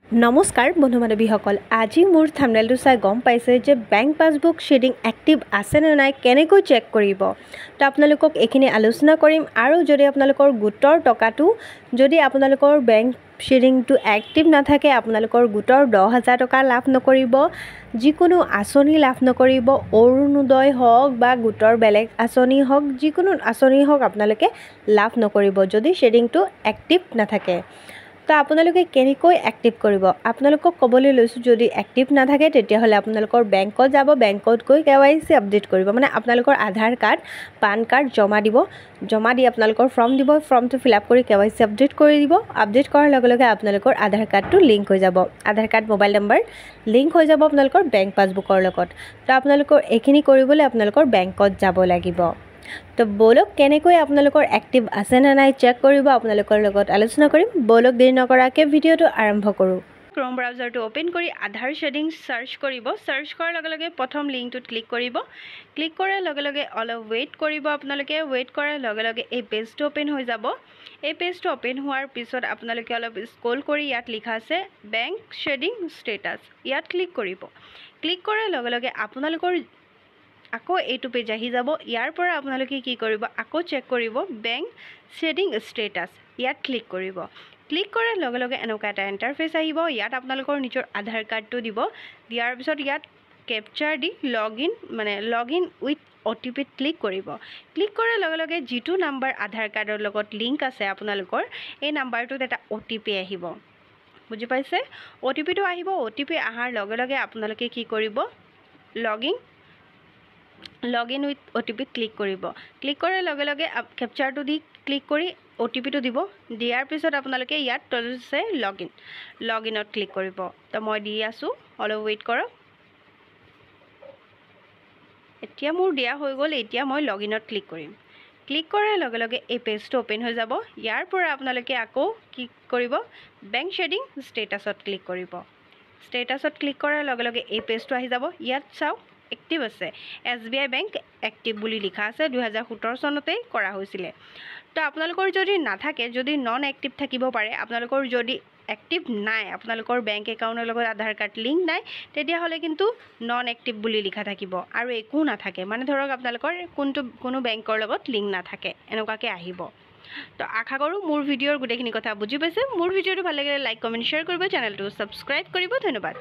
নমস্কাৰ বন্ধু বান্ধৱীসকল, আজি মোৰ থাম্বনেইলটো চাই গম পাইছে যে বেংক পাছবুক শ্বেডিং এক্টিভ আছে নে নাই, কেনেকৈ চেক কৰিব। তো আপোনালোকক এইখিনি আলোচনা কৰিম। আৰু যদি আপোনালোকৰ গোটৰ টকাটো যদি আপোনালোকৰ বেংক শ্বেডিংটো এক্টিভ নাথাকে, আপোনালোকৰ গোটৰ 10,000 টকা লাভ নকৰিব, যিকোনো আঁচনি লাভ নকৰিব, অৰুণোদয় হওক বা গোটৰ বেলেগ আঁচনি হওক, যিকোনো আঁচনি হওক আপোনালোকে লাভ নকৰিব যদি শ্বেডিংটো এক্টিভ নাথাকে। তো আপোনালোকে কেনেকৈ এক্টিভ কৰিব আপোনালোকক ক'বলৈ লৈছোঁ। যদি এক্টিভ নাথাকে তেতিয়াহ'লে আপোনালোকৰ বেংকত যাব, বেংকত গৈ KYC আপডেট কৰিব, মানে আপোনালোকৰ আধাৰ কাৰ্ড পান কাৰ্ড জমা দি আপোনালোকৰ ফৰ্ম দিব, ফৰ্মটো ফিল আপ কৰি KYC আপডেট কৰি দিব। আপডেট কৰাৰ লগে লগে আপোনালোকৰ আধাৰ কাৰ্ডটো লিংক হৈ যাব, আধাৰ কাৰ্ড মোবাইল নম্বৰ লিংক হৈ যাব আপোনালোকৰ বেংক পাছবুকৰ লগত। তো আপোনালোকৰ এইখিনি কৰিবলৈ আপোনালোকৰ বেংকত যাব লাগিব। তো বলক কেনেকৈ আপোনালোকৰ এক্টিভ আছে নে নাই চেক কৰিব আপোনালোকৰ লগত আলোচনা কৰিম। বলক দেৰি নকৰাকৈ ভিডিঅ'টো আৰম্ভ কৰোঁ। ক্ৰম ব্ৰাউজাৰটো অ'পেন কৰি আধাৰ শ্বেডিংছ চাৰ্চ কৰিব। চাৰ্চ কৰাৰ লগে লগে প্ৰথম লিংকটোত ক্লিক কৰিব। ক্লিক কৰাৰ লগে লগে অলপ ৱেইট কৰিব আপোনালোকে। ৱেইট কৰাৰ লগে লগে এই পেজটো অ'পেন হৈ যাব। এই পেজটো অ'পেন হোৱাৰ পিছত আপোনালোকে অলপ স্ক্ৰল কৰি ইয়াত লিখা আছে বেংক শ্বেডিং ষ্টেটাছ, ইয়াত ক্লিক কৰিব। ক্লিক কৰাৰ লগে লগে আপোনালোকৰ আকৌ এইটো পেজ আহি যাব। ইয়াৰ পৰা আপোনালোকে কি কৰিব, আকৌ চেক কৰিব বেংক শ্বেডিং ষ্টেটাছ, ইয়াত ক্লিক কৰিব। ক্লিক কৰাৰ লগে লগে এনেকুৱা এটা ইণ্টাৰফেচ আহিব। ইয়াত আপোনালোকৰ নিজৰ আধাৰ কাৰ্ডটো দিব। দিয়াৰ পিছত ইয়াত capture the log in with OTP click কৰিব। ক্লিক কৰাৰ লগে লগে যিটো নাম্বাৰ আধাৰ কাৰ্ডৰ লগত লিংক আছে আপোনালোকৰ, এই নাম্বাৰটোত এটা OTP আহিব। বুজি পাইছে? OTPটো আহিব। OTP অহাৰ লগে লগে আপোনালোকে কি কৰিব, লগ ইন উইথ OTP ক্লিক কৰিব। ক্লিক কৰাৰ লগে লগে কেপচাৰটো দি ক্লিক কৰি OTPটো দিব। দিয়াৰ পিছত আপোনালোকে ইয়াত তলছে লগ ইনত ক্লিক কৰিব। তো মই দি আছোঁ, অলপ ৱেইট কৰক। এতিয়া মোৰ দিয়া হৈ গ'ল। এতিয়া মই লগ ইনত ক্লিক কৰিম। ক্লিক কৰাৰ লগে লগে এই পেজটো অ'পেন হৈ যাব। ইয়াৰ পৰা আপোনালোকে আকৌ কি কৰিব, বেংক শ্বেডিং ষ্টেটাছত ক্লিক কৰিব। ষ্টেটাছত ক্লিক কৰাৰ লগে লগে এই পেজটো আহি যাব। ইয়াত চাওক এক্টিভ আছে, SBI বেংক এক্টিভ বুলি লিখা আছে, 2017 চনতেই কৰা হৈছিলে। তো আপোনালোকৰ যদি নাথাকে, যদি নন এক্টিভ থাকিব পাৰে, আপোনালোকৰ যদি এক্টিভ নাই, আপোনালোকৰ বেংক একাউণ্টৰ লগত আধাৰ কাৰ্ড লিংক নাই, তেতিয়াহ'লে কিন্তু নন এক্টিভ বুলি লিখা থাকিব আৰু একো নাথাকে। মানে ধৰক আপোনালোকৰ কোনো বেংকৰ লগত লিংক নাথাকে, এনেকুৱাকৈ আহিব। তো আশা কৰোঁ মোৰ ভিডিঅ'ৰ গোটেইখিনি কথা বুজি পাইছে। মোৰ ভিডিঅ'টো ভাল লাগিলে লাইক কমেণ্ট শ্বেয়াৰ কৰিব, চেনেলটো ছাবস্ক্ৰাইব কৰিব। ধন্যবাদ।